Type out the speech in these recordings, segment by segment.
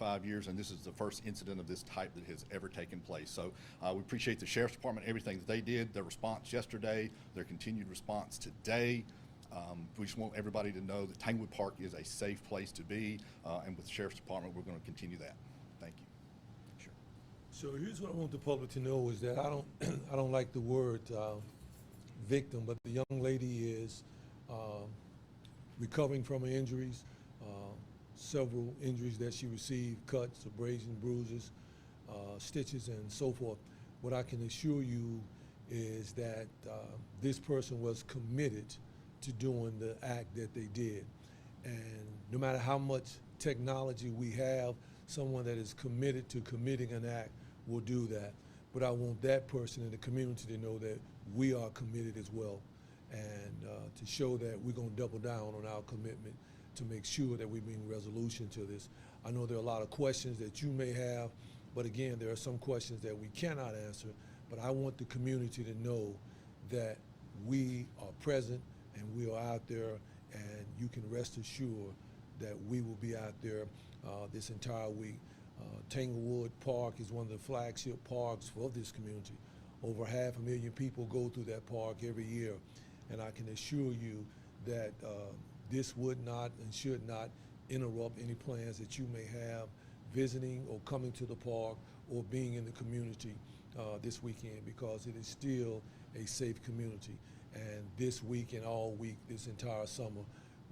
5 years, and this is the first incident of this type that has ever taken place. So we appreciate the Sheriff's Department, everything that they did, their response yesterday, their continued response today. We just want everybody to know that Tanglewood Park is a safe place to be, and with the Sheriff's Department, we're going to continue that. Thank you. Sure. So here's what I want the public to know is that I don't, I don't like the word victim, but the young lady is recovering from her injuries, several injuries that she received, cuts, abrasions, bruises, stitches, and so forth. What I can assure you is that this person was committed to doing the act that they did. And no matter how much technology we have, someone that is committed to committing an act will do that. But I want that person in the community to know that we are committed as well, and to show that we're going to double down on our commitment to make sure that we bring resolution to this. I know there are a lot of questions that you may have, but again, there are some questions that we cannot answer, but I want the community to know that we are present and we are out there, and you can rest assured that we will be out there this entire week. Tanglewood Park is one of the flagship parks for this community. Over 500,000 people go through that park every year, and I can assure you that this would not and should not interrupt any plans that you may have visiting or coming to the park or being in the community this weekend, because it is still a safe community. And this week and all week, this entire summer,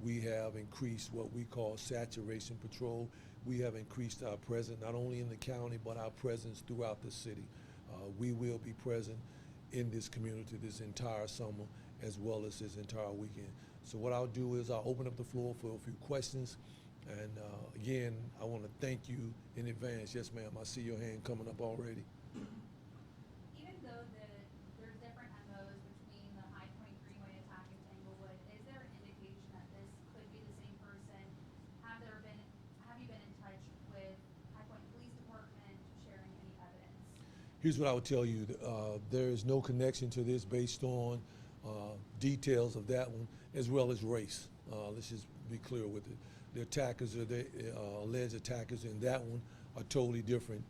we have increased what we call saturation patrol. We have increased our presence not only in the county, but our presence throughout the city. We will be present in this community this entire summer as well as this entire weekend. So what I'll do is I'll open up the floor for a few questions. And again, I want to thank you in advance. Yes, ma'am, I see your hand coming up already. Even though there's different MOs between the High Point Greenway attack and Tanglewood, is there an indication that this could be the same person? Have you been in touch with High Point Police Department sharing any evidence? Here's what I would tell you. There is no connection to this based on details of that one, as well as race. Let's just be clear with it. The attackers, or the alleged attackers in that one, are totally different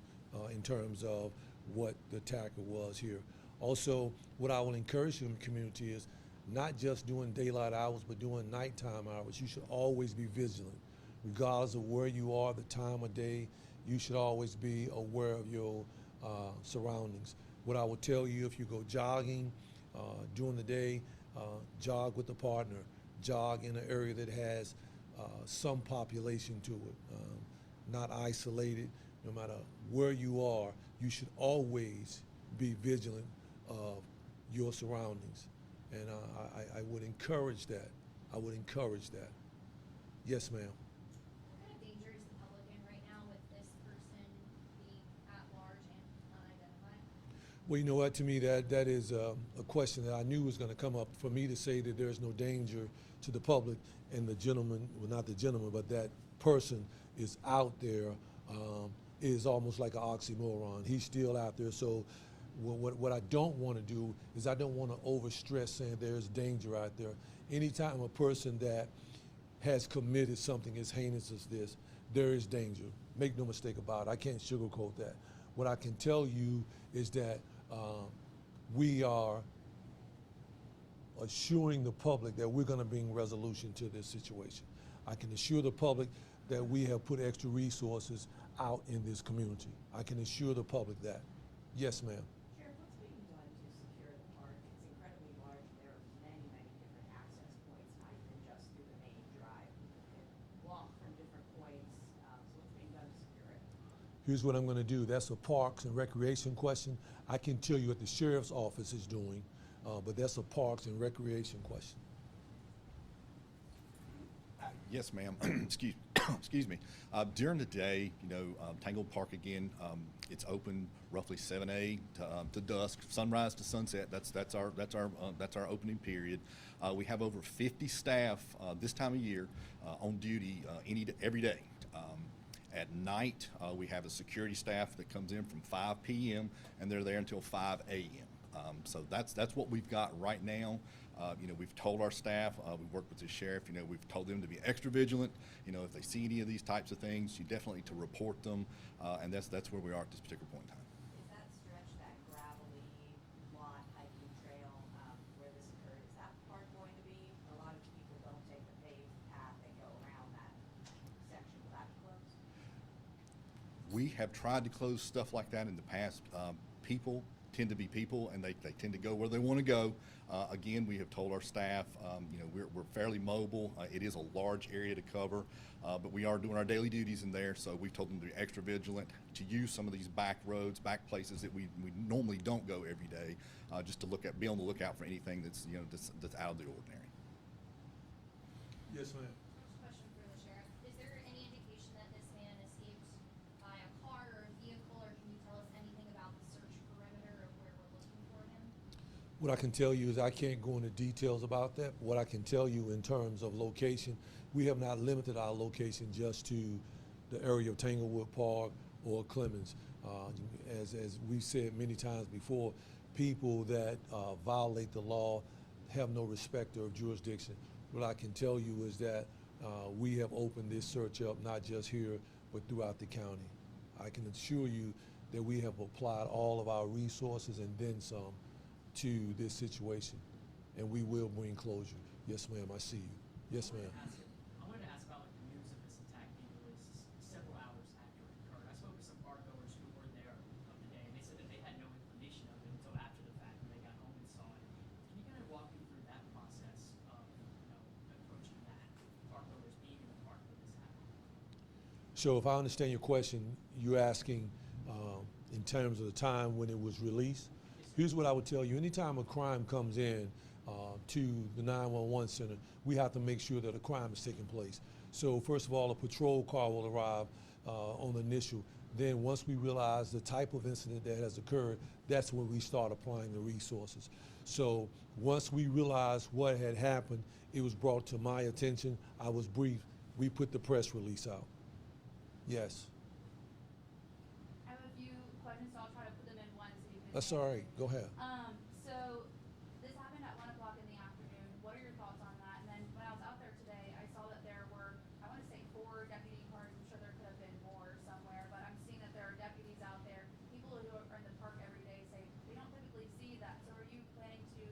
in terms of what the attacker was here. Also, what I will encourage you in the community is not just doing daylight hours, but doing nighttime hours. You should always be vigilant. Regardless of where you are, the time of day, you should always be aware of your surroundings. What I will tell you, if you go jogging during the day, jog with a partner, jog in an area that has some population to it, not isolated. No matter where you are, you should always be vigilant of your surroundings. And I would encourage that. I would encourage that. Yes, ma'am. What kind of danger is the public in right now with this person being at large and unidentified? Well, you know what, to me, that is a question that I knew was going to come up. For me to say that there's no danger to the public and the gentleman, well, not the gentleman, but that person is out there is almost like an oxymoron. He's still out there. So what I don't want to do is I don't want to overstress saying there's danger out there. Anytime a person that has committed something as heinous as this, there is danger. Make no mistake about it. I can't sugarcoat that. What I can tell you is that we are assuring the public that we're going to bring resolution to this situation. I can assure the public that we have put extra resources out in this community. I can assure the public that. Yes, ma'am. Sheriff, what's being done to secure the park? It's incredibly large. There are many, many different access points, not even just through the main drive. You can walk from different points. So what's being done to secure it? Here's what I'm going to do. That's a parks and recreation question. I can tell you what the sheriff's office is doing, but that's a parks and recreation question. Yes, ma'am. Excuse me. During the day, Tanglewood Park again, it's open roughly 7 a.m. to dusk, sunrise to sunset. That's our opening period. We have over 50 staff this time of year on duty every day. At night, we have a security staff that comes in from 5 p.m. and they're there until 5 a.m. So that's what we've got right now. We've told our staff, we've worked with the sheriff, we've told them to be extra vigilant. If they see any of these types of things, you definitely to report them, and that's where we are at this particular point in time. Is that stretch, that gravelly lot hiking trail, where this occurred, is that part going to be, a lot of people don't take the paved path and go around that section, will that be closed? We have tried to close stuff like that in the past. People tend to be people, and they tend to go where they want to go. Again, we have told our staff, we're fairly mobile. It is a large area to cover, but we are doing our daily duties in there, so we've told them to be extra vigilant, to use some of these back roads, back places that we normally don't go every day, just to be on the lookout for anything that's out of the ordinary. Yes, ma'am. Question for the sheriff. Is there any indication that this man escaped by a car or a vehicle, or can you tell us anything about the search perimeter of where we're looking for him? What I can tell you is I can't go into details about that. What I can tell you in terms of location, we have not limited our location just to the area of Tanglewood Park or Clemens. As we've said many times before, people that violate the law have no respect of jurisdiction. What I can tell you is that we have opened this search up not just here, but throughout the county. I can assure you that we have applied all of our resources and then some to this situation, and we will bring closure. Yes, ma'am, I see you. Yes, ma'am. I wanted to ask about the news of this attack being released several hours after it occurred. I spoke with some park goers who were there of the day, and they said that they had no inclination of it until after the fact when they got home and saw it. Can you kind of walk me through that process of approaching that, park goers being in the park when this happened? So if I understand your question, you're asking in terms of the time when it was released? Here's what I would tell you. Anytime a crime comes in to the 911 center, we have to make sure that a crime is taking place. So first of all, a patrol car will arrive on the initial. Then once we realize the type of incident that has occurred, that's when we start applying the resources. So once we realized what had happened, it was brought to my attention. I was briefed. We put the press release out. Yes. I have a few questions, so I'll try to put them in one so you can. That's all right. Go ahead. So this happened at 1 o'clock in the afternoon. What are your thoughts on that? And then when I was out there today, I saw that there were, I want to say 4 deputy cars. I'm sure there could have been more somewhere, but I'm seeing that there are deputies out there. People who are in the park every day say they don't typically see that. So are you planning to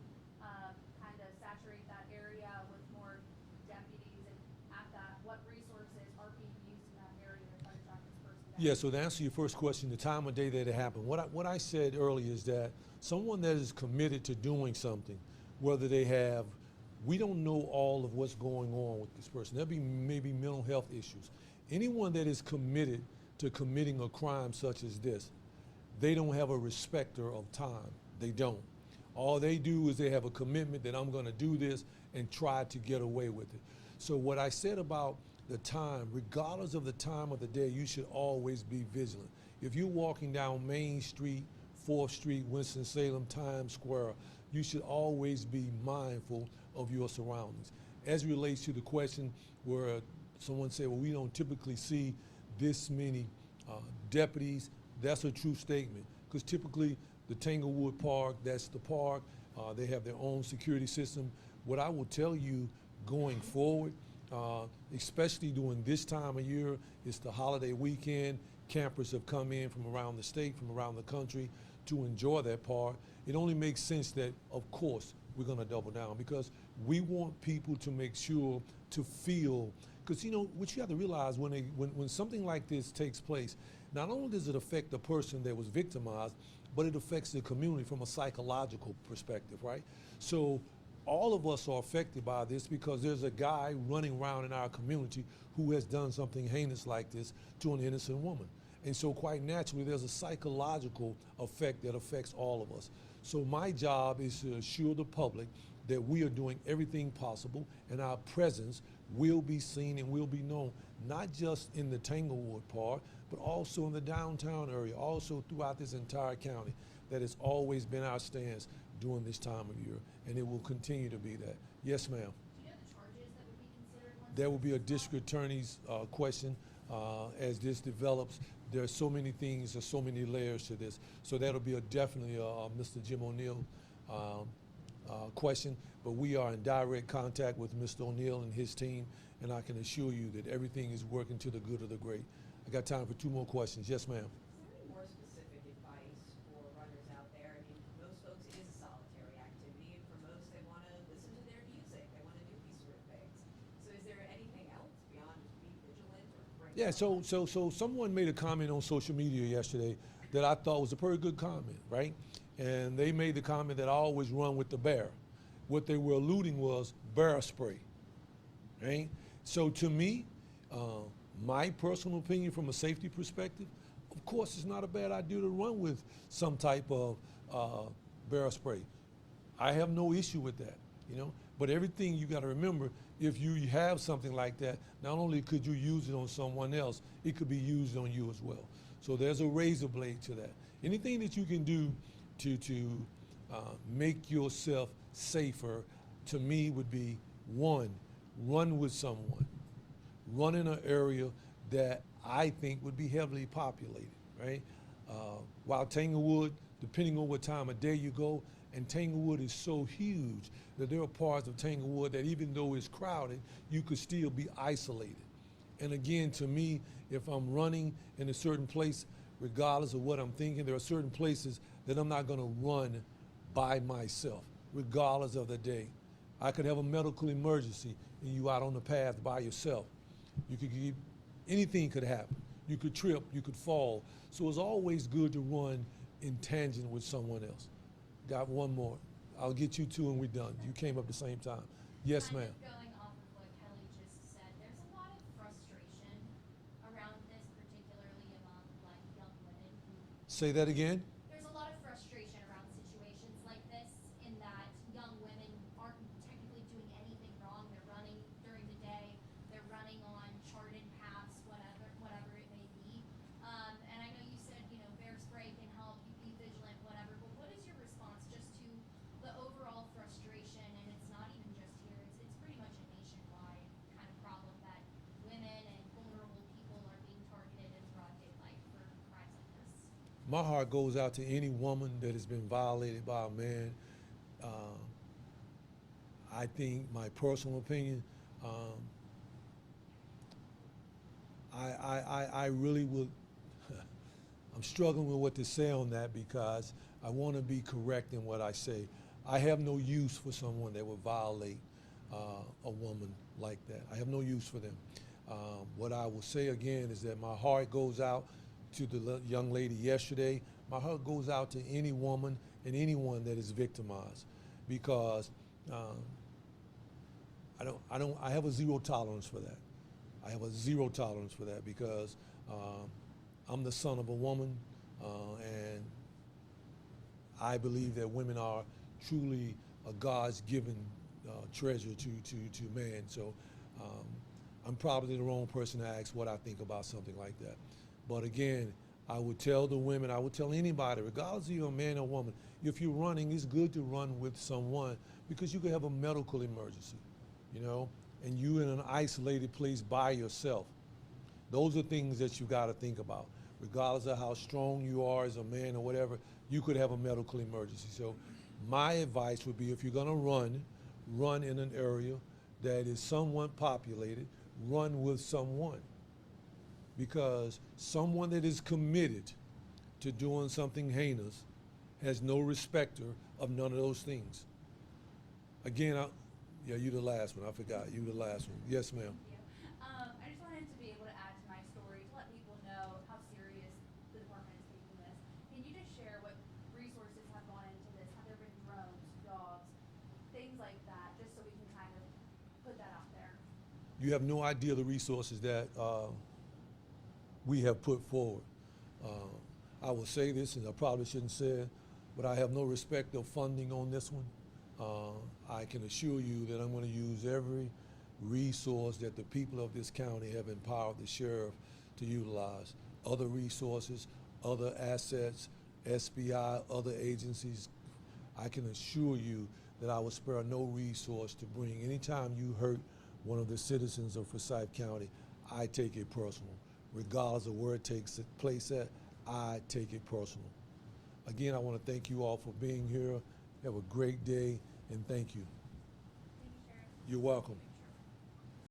kind of saturate that area with more deputies? And at that, what resources are being used in that area to try to track this person down? Yeah, so to answer your first question, the time of day that it happened, what I said earlier is that someone that is committed to doing something, whether they have, we don't know all of what's going on with this person. There'll be maybe mental health issues. Anyone that is committed to committing a crime such as this, they don't have a respecter of time. They don't. All they do is they have a commitment that I'm going to do this and try to get away with it. So what I said about the time, regardless of the time of the day, you should always be vigilant. If you're walking down Main Street, 4th Street, Winston-Salem, Times Square, you should always be mindful of your surroundings. As it relates to the question where someone said, well, we don't typically see this many deputies, that's a true statement. Because typically the Tanglewood Park, that's the park, they have their own security system. What I will tell you going forward, especially during this time of year, it's the holiday weekend. Campers have come in from around the state, from around the country to enjoy that park. It only makes sense that, of course, we're going to double down because we want people to make sure to feel, because what you have to realize when something like this takes place, not only does it affect the person that was victimized, but it affects the community from a psychological perspective, right? So all of us are affected by this because there's a guy running around in our community who has done something heinous like this to an innocent woman. And so quite naturally, there's a psychological effect that affects all of us. So my job is to assure the public that we are doing everything possible and our presence will be seen and will be known, not just in the Tanglewood Park, but also in the downtown area, also throughout this entire county. That has always been our stance during this time of year, and it will continue to be that. Yes, ma'am. Do you know the charges that would be considered once? There will be a district attorney's question as this develops. There's so many things, there's so many layers to this. So that'll be definitely a Mr. Jim O'Neill question, but we are in direct contact with Mr. O'Neill and his team, and I can assure you that everything is working to the good of the great. I got time for 2 more questions. Yes, ma'am. Is there any more specific advice for runners out there? I mean, most folks it is a solitary activity, and for most they want to listen to their music, they want to do these sort of things. So is there anything else beyond just be vigilant or bring Yeah, so someone made a comment on social media yesterday that I thought was a pretty good comment, right? And they made the comment that I always run with the bear. What they were alluding was bear spray, right? So to me, my personal opinion from a safety perspective, of course it's not a bad idea to run with some type of bear spray. I have no issue with that, you know? But everything you gotta remember, if you have something like that, not only could you use it on someone else, it could be used on you as well. So there's a razor blade to that. Anything that you can do to make yourself safer, to me would be, 1, run with someone. Run in an area that I think would be heavily populated, right? While Tanglewood, depending on what time of day you go, and Tanglewood is so huge that there are parts of Tanglewood that even though it's crowded, you could still be isolated. And again, to me, if I'm running in a certain place, regardless of what I'm thinking, there are certain places that I'm not gonna run by myself, regardless of the day. I could have a medical emergency and you out on the path by yourself. You could get, anything could happen. You could trip, you could fall. So it's always good to run in tangent with someone else. Got 1 more. I'll get you 2 and we're done. You came up the same time. Yes, ma'am. Going off of what Kelly just said, there's a lot of frustration around this, particularly among like young women who Say that again. there's a lot of frustration around situations like this in that young women aren't technically doing anything wrong. They're running during the day, they're running on charted paths, whatever it may be. And I know you said, you know, bear spray can help you be vigilant, whatever, but what is your response just to the overall frustration? And it's not even just here, it's pretty much a nationwide kind of problem that women and vulnerable people are being targeted in broad daylight for crimes like this. My heart goes out to any woman that has been violated by a man. I think, my personal opinion, I really would, I'm struggling with what to say on that because I want to be correct in what I say. I have no use for someone that would violate a woman like that. I have no use for them. What I will say again is that my heart goes out to the young lady yesterday. My heart goes out to any woman and anyone that is victimized, because I have a zero tolerance for that. I have a zero tolerance for that because I'm the son of a woman, and I believe that women are truly a God's given treasure to man. So I'm probably the wrong person to ask what I think about something like that. But again, I would tell the women, I would tell anybody, regardless if you're a man or woman, if you're running, it's good to run with someone because you could have a medical emergency, you know, and you in an isolated place by yourself. Those are things that you got to think about. Regardless of how strong you are as a man or whatever, you could have a medical emergency. So my advice would be, if you're going to run in an area that is somewhat populated, run with someone. Because someone that is committed to doing something heinous has no respecter of none of those things. Again, yeah, you the last one. I forgot. You the last one. Yes, ma'am. Thank you. I just wanted to be able to add to my story to let people know how serious the department is taking this. Can you just share what resources have gone into this? Have there been drones, dogs, things like that, just so we can kind of put that out there? You have no idea the resources that we have put forward. I will say this, and I probably shouldn't say it, but I have no respect of funding on this one. I can assure you that I'm going to use every resource that the people of this county have empowered the sheriff to utilize. Other resources, other assets, SBI, other agencies. I can assure you that I will spare no resource to bring. Anytime you hurt one of the citizens of Forsyth County, I take it personal. regardless of where it takes place at, I take it personal. Again, I want to thank you all for being here. Have a great day, and thank you. Thank you, Sheriff. You're welcome.